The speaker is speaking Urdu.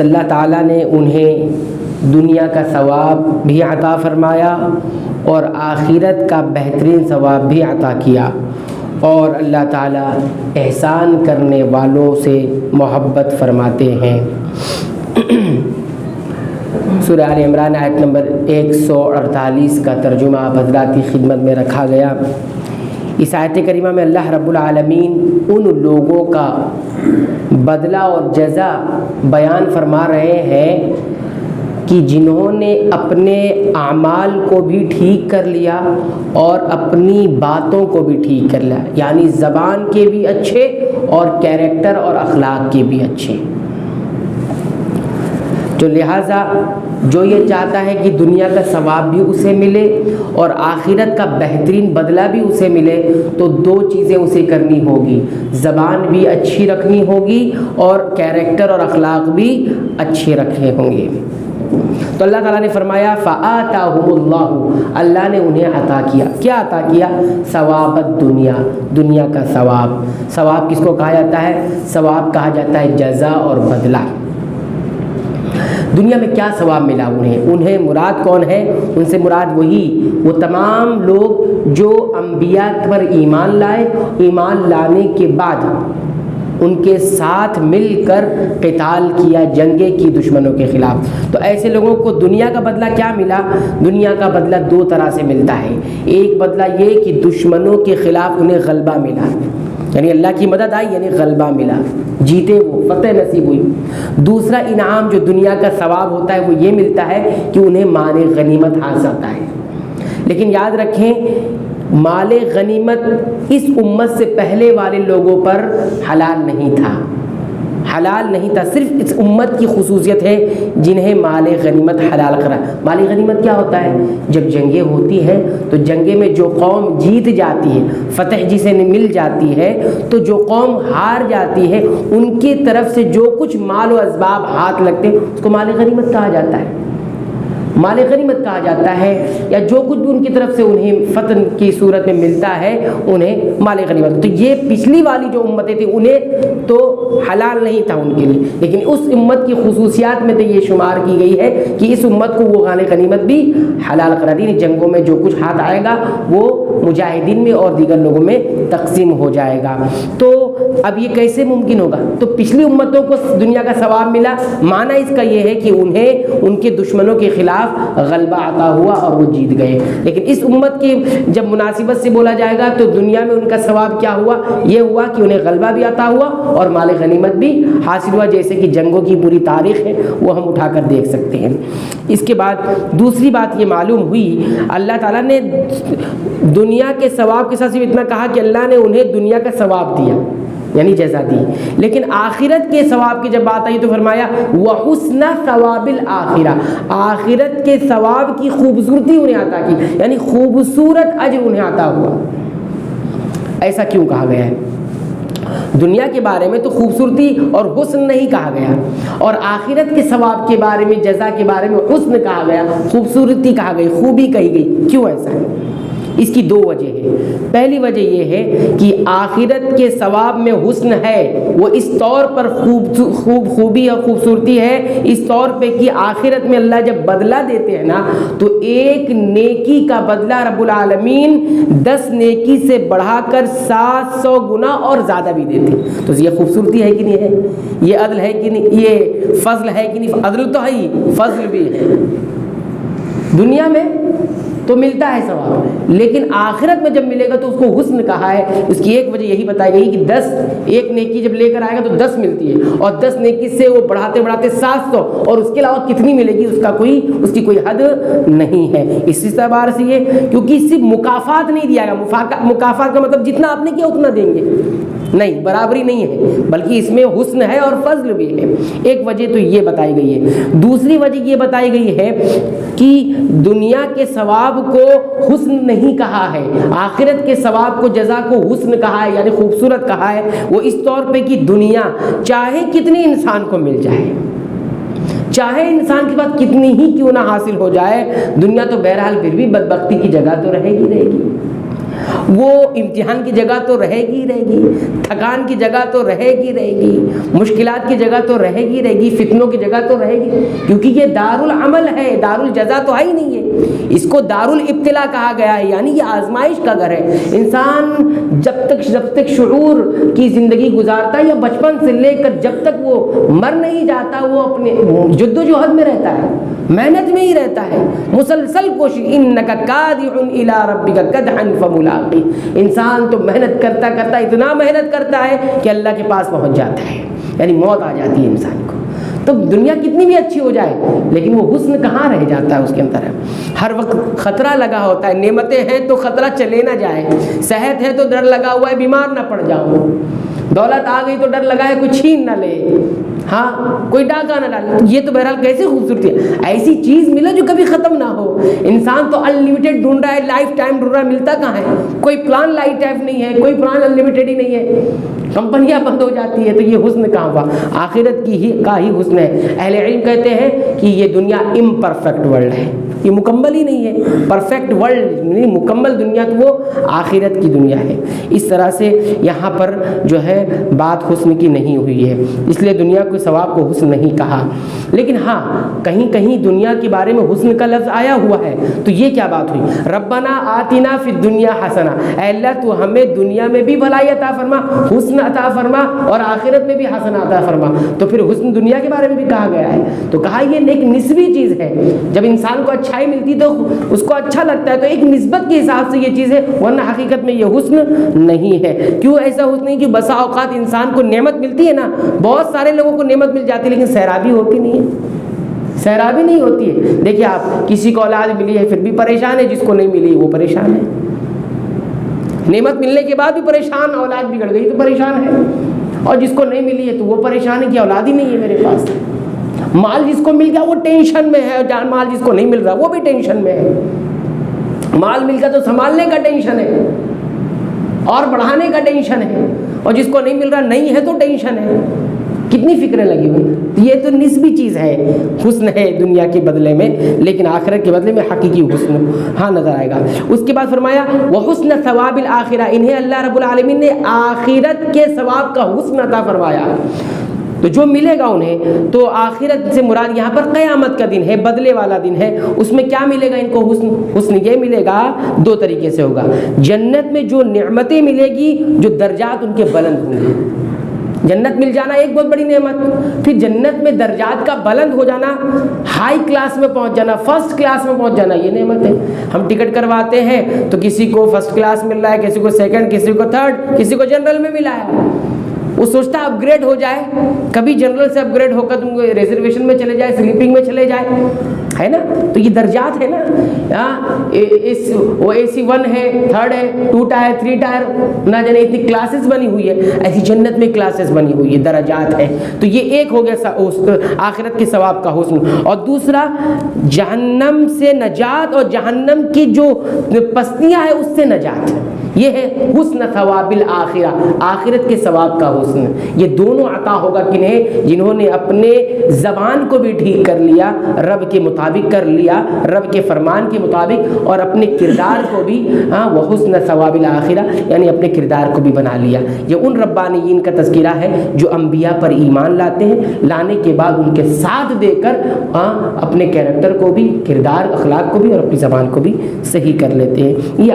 اللہ تعالیٰ نے انہیں دنیا کا ثواب بھی عطا فرمایا اور آخرت کا بہترین ثواب بھی عطا کیا، اور اللہ تعالیٰ احسان کرنے والوں سے محبت فرماتے ہیں۔ سورہ آل عمران آیت نمبر 148 کا ترجمہ اب حضرات کی خدمت میں رکھا گیا۔ اس آیت کریمہ میں اللہ رب العالمین ان لوگوں کا بدلہ اور جزا بیان فرما رہے ہیں کہ جنہوں نے اپنے اعمال کو بھی ٹھیک کر لیا اور اپنی باتوں کو بھی ٹھیک کر لیا، یعنی زبان کے بھی اچھے اور کیریکٹر اور اخلاق کے بھی اچھے۔ تو لہٰذا جو یہ چاہتا ہے کہ دنیا کا ثواب بھی اسے ملے اور آخرت کا بہترین بدلہ بھی اسے ملے، تو دو چیزیں اسے کرنی ہوگی، زبان بھی اچھی رکھنی ہوگی اور کیریکٹر اور اخلاق بھی اچھے رکھنے ہوں گے۔ تو اللہ تعالیٰ نے فرمایا فَآتَاهُمُ اللَّهُ، اللہ نے انہیں عطا کیا، کیا عطا کیا؟ ثواب الدنیا، دنیا کا ثواب۔ ثواب کس کو کہا جاتا ہے؟ ثواب کہا جاتا ہے جزا اور بدلہ۔ دنیا میں کیا ثواب ملا انہیں مراد کون ہے؟ ان سے مراد وہ تمام لوگ جو انبیاء پر ایمان لائے، ایمان لانے کے بعد ان کے ساتھ مل کر قتال کیا، جنگیں کی دشمنوں کے خلاف۔ تو ایسے لوگوں کو دنیا کا بدلہ کیا ملا؟ دنیا کا بدلہ دو طرح سے ملتا ہے۔ ایک بدلہ یہ کہ دشمنوں کے خلاف انہیں غلبہ ملا، یعنی اللہ کی مدد آئی، یعنی غلبہ ملا، جیتے وہ، فتح نصیب ہوئی۔ دوسرا انعام جو دنیا کا ثواب ہوتا ہے وہ یہ ملتا ہے کہ انہیں مال غنیمت حاصل ہوتا ہے۔ لیکن یاد رکھیں مال غنیمت اس امت سے پہلے والے لوگوں پر حلال نہیں تھا، حلال نہیں تھا، صرف اس امت کی خصوصیت ہے جنہیں مال غنیمت حلال کرا۔ مال غنیمت کیا ہوتا ہے؟ جب جنگیں ہوتی ہیں تو جنگیں میں جو قوم جیت جاتی ہے، فتح جسے مل جاتی ہے، تو جو قوم ہار جاتی ہے ان کی طرف سے جو کچھ مال و اسباب ہاتھ لگتے ہیں اس کو مال غنیمت کہا جاتا ہے، مال غنیمت کہا جاتا ہے، یا جو کچھ بھی ان کی طرف سے انہیں فتح کی صورت میں ملتا ہے انہیں مال غنیمت۔ تو یہ پچھلی والی جو امتیں تھیں انہیں تو حلال نہیں تھا ان کے لیے، لیکن اس امت کی خصوصیات میں تو یہ شمار کی گئی ہے کہ اس امت کو وہ مال غنیمت بھی حلال کرا دی، جنگوں میں جو کچھ ہاتھ آئے گا وہ مجاہدین میں اور دیگر لوگوں میں تقسیم ہو جائے گا۔ تو اب یہ کیسے ممکن ہوگا؟ تو پچھلی امتوں کو دنیا کا ثواب ملا، معنی اس کا یہ ہے کہ انہیں ان کے دشمنوں کے خلاف غلبہ عطا ہوا اور وہ جیت گئے۔ لیکن اس امت کی جب مناسبت سے بولا جائے گا تو دنیا میں ان کا ثواب کیا ہوا؟ یہ ہوا کہ انہیں غلبہ بھی عطا ہوا اور مال غنیمت بھی حاصل ہوا، جیسے کہ جنگوں کی پوری تاریخ ہے وہ ہم اٹھا کر دیکھ سکتے ہیں۔ اس کے بعد دوسری بات یہ معلوم ہوئی، اللہ تعالیٰ نے دنیا کے ثواب کے ساتھ صرف اتنا کہا کہ اللہ نے انہیں دنیا کا ثواب دیا، یعنی جزا دی، لیکن آخرت کے ثواب کی جب بات آئی تو فرمایا وَحُسْنَ ثَوَابِ الْآخِرَةِ، آخرت کے ثواب کی خوبصورتی انہیں عطا کی، یعنی خوبصورت اجر انہیں عطا ہوا۔ ایسا کیوں کہا گیا ہے؟ دنیا کے بارے میں تو خوبصورتی اور حسن نہیں کہا گیا، اور آخرت کے ثواب کے بارے میں، جزا کے بارے میں حسن کہا گیا، خوبصورتی کہا گئی، خوبی کہی گئی۔ کیوں ایسا ہے؟ اس کی دو وجہ ہے۔ پہلی وجہ یہ ہے کہ آخرت کے ثواب میں حسن ہے، وہ اس طور پر خوبی اور خوبصورتی ہے، اس طور پہ کہ آخرت میں اللہ جب بدلہ دیتے ہیں نا تو ایک نیکی کا بدلہ رب العالمین 10 نیکی سے بڑھا کر 700 گنا اور زیادہ بھی دیتے ہیں۔ تو یہ خوبصورتی ہے کہ نہیں ہے؟ یہ عدل ہے کہ نہیں؟ یہ فضل ہے کہ نہیں؟ عدل تو ہے ہی، فضل بھی ہے۔ دنیا میں تو ملتا ہے ثواب، لیکن آخرت میں جب ملے گا تو اس کو حسن کہا ہے۔ اس کی ایک وجہ یہی بتائی گئی کہ 10 ایک نیکی جب لے کر آئے گا تو 10 ملتی ہے، اور 10 نیکی سے وہ بڑھاتے بڑھاتے 700، اور اس کے علاوہ کتنی ملے گی اس کی کوئی حد نہیں ہے۔ اسی اعتبار سے یہ کیونکہ صرف مکافات نہیں دیا گیا، مکافات کا مطلب جتنا آپ نے کیا اتنا دیں گے، نہیں، برابری نہیں ہے، بلکہ اس میں حسن ہے اور فضل بھی ہے۔ ایک وجہ تو یہ بتائی گئی ہے۔ دوسری وجہ یہ بتائی گئی ہے کہ دنیا کے ثواب کو حسن نہیں کہا ہے، آخرت کے ثواب کو، جزا کو حسن کہا ہے، یعنی خوبصورت کہا ہے۔ وہ اس طور پہ کہ دنیا چاہے کتنی انسان کو مل جائے، چاہے انسان کے پاس کتنی ہی کیوں نہ حاصل ہو جائے، دنیا تو بہرحال پھر بھی بدبختی کی جگہ تو رہے گی۔ وہ امتحان کی جگہ تو رہے گی، تھکان کی جگہ تو رہے گی، مشکلات کی جگہ تو رہے گی، فتنوں کی جگہ تو رہے گی، کیونکہ یہ دار العمل ہے، دار الجزا تو ہے ہی نہیں ہے، اس کو دار الابتلاء کہا گیا ہے، یعنی یہ آزمائش کا گھر ہے۔ انسان جب تک شعور کی زندگی گزارتا ہے یا بچپن سے لے کر جب تک وہ مر نہیں جاتا، وہ اپنے جدوجہد میں رہتا ہے، محنت میں ہی رہتا ہے، مسلسل کوشش۔ انک کادح الی ربک کدحا فملاقی، انسان تو محنت کرتا اتنا محنت کرتا ہے کہ اللہ کے پاس پہنچ جاتا ہے، یعنی موت آ جاتی ہے انسان کو۔ تو دنیا کتنی بھی اچھی ہو جائے لیکن وہ حسن کہاں رہ جاتا ہے اس کے اندر، ہر وقت خطرہ لگا ہوتا ہے، نعمتیں ہیں تو خطرہ چلے نہ جائے، صحت ہے تو ڈر لگا ہوا ہے بیمار نہ پڑ جاؤں، دولت آ گئی تو ڈر لگا ہے کوئی چھین نہ لے، ہاں کوئی ڈاکہ نہ ڈالے۔ یہ تو بہرحال کیسی خوبصورتی ہے، ایسی چیز ملے جو کبھی ختم نہ ہو۔ انسان تو انلمیٹڈ ڈھونڈ رہا ہے، لائف ٹائم ڈھونڈ رہا ہے، ملتا کہاں ہے؟ کوئی پلان لائف ٹائم نہیں ہے، کوئی پلان انلمیٹڈ ہی نہیں ہے، کمپنیاں بند ہو جاتی ہے، تو یہ حسن کہاں ہوا؟ آخرت کا ہی حسن ہے۔ اہل علم کہتے ہیں کہ یہ دنیا امپرفیکٹ ورلڈ ہے، یہ مکمل ہی نہیں ہے، پرفیکٹ ورلڈ نہیں، مکمل دنیا تو وہ آخرت کی دنیا ہے۔ اس طرح سے یہاں پر جو ہے بات حسن کی نہیں ہوئی ہے، اس لیے دنیا کو ثواب کو حسن نہیں کہا۔ لیکن ہاں کہیں کہیں دنیا کے بارے میں حسن کا لفظ آیا ہوا ہے، تو یہ کیا بات ہوئی؟ ربنا آتنا فی الدنیا حسنہ، اے اللہ تو ہمیں دنیا میں بھی بھلائی عطا فرما، حسن عطا فرما، اور آخرت میں بھی حسن عطا فرما۔ تو پھر حسن دنیا کے بارے میں بھی کہا گیا ہے، تو کہا یہ ایک نسبی چیز ہے، جب انسان کو اچھائی ملتی تو اس کو اچھا لگتا ہے، تو ایک نسبت کے حساب سے یہ چیز ہے، ورنہ حقیقت میں یہ حسن نہیں ہے۔ کیوں ایسا حسن نہیں؟ کہ بسا اوقات انسان کو نعمت ملتی ہے نا، بہت سارے لوگوں کو نعمت مل جاتی ہے لیکن سیرابی ہوتی نہیں ہے، سیرابی نہیں ہوتی ہے۔ دیکھیے آپ، کسی کو اولاد ملی ہے پھر بھی پریشان ہے، جس کو نہیں ملی وہ پریشان ہے، نعمت ملنے کے بعد بھی پریشان، اولاد بگڑ گئی تو پریشان ہے، اور جس کو نہیں ملی ہے تو وہ پریشان ہے کہ اولاد ہی نہیں ہے میرے پاس۔ مال جس کو مل گیا وہ ٹینشن میں ہے، مال جس کو نہیں مل رہا وہ بھی ٹینشن میں ہے، مال مل گیا تو سنبھالنے کا ٹینشن ہے اور بڑھانے کا ٹینشن ہے، اور جس کو نہیں مل رہا نہیں ہے تو ٹینشن ہے، کتنی فکریں لگی ہوئی۔ یہ تو نسبی چیز ہے، حسن ہے دنیا کے بدلے میں، لیکن آخرت کے بدلے میں حقیقی حسن ہاں نظر آئے گا۔ اس کے بعد فرمایا وحسن ثواب الآخرہ، انہیں اللہ رب العالمین نے آخرت کے ثواب کا حسن عطا فرمایا، تو جو ملے گا انہیں، تو آخرت سے مراد یہاں پر قیامت کا دن ہے، بدلے والا دن ہے، اس میں کیا ملے گا ان کو؟ حسن یہ ملے گا دو طریقے سے ہوگا۔ جنت میں جو نعمتیں ملے گی، جو درجات ان کے بلند ہوں گے، جنت مل جانا ایک بہت بڑی نعمت، پھر جنت میں درجات کا بلند ہو جانا، ہائی کلاس میں پہنچ جانا، فرسٹ کلاس میں پہنچ جانا، یہ نعمت ہے۔ ہم ٹکٹ کرواتے ہیں تو کسی کو فرسٹ کلاس مل رہا ہے، کسی کو سیکنڈ، کسی کو تھرڈ، کسی کو جنرل میں ملا ہے، وہ سوچتا ہے اپ گریڈ ہو جائے، کبھی جنرل سے اپ گریڈ ہو کر تم ریزرویشن میں چلے جائے، سلیپنگ میں چلے جائے، ہے نا؟ تو یہ درجات ہے نا، وہ AC 1 ہے، 3rd ہے، 2 ٹائر 3 ٹائر، نہ جانے اتنی کلاسز بنی ہوئی ہے، ایسی جنت میں کلاسز بنی ہوئی ہے، درجات ہے۔ تو یہ ایک ہو گیا آخرت کے ثواب کا حسن، اور دوسرا جہنم سے نجات اور جہنم کی جو پستیاں ہیں اس سے نجات، یہ ہے حسن ثواب الآخرہ، آخرت کے ثواب کا حسن۔ یہ دونوں عطا ہوگا کنہیں؟ جنہوں نے اپنے زبان کو بھی ٹھیک کر لیا، رب کے مطابق کر لیا، رب کے فرمان کے مطابق، اور اپنے کردار کو بھی وہ حسن ثواب الآخرہ، یعنی اپنے کردار کو بھی بنا لیا۔ یہ ان ربانیین کا تذکرہ ہے جو انبیاء پر ایمان لاتے ہیں، لانے کے بعد ان کے ساتھ دے کر اپنے کیریکٹر کو بھی، کردار اخلاق کو بھی اور اپنی زبان کو بھی صحیح کر لیتے ہیں۔ یہ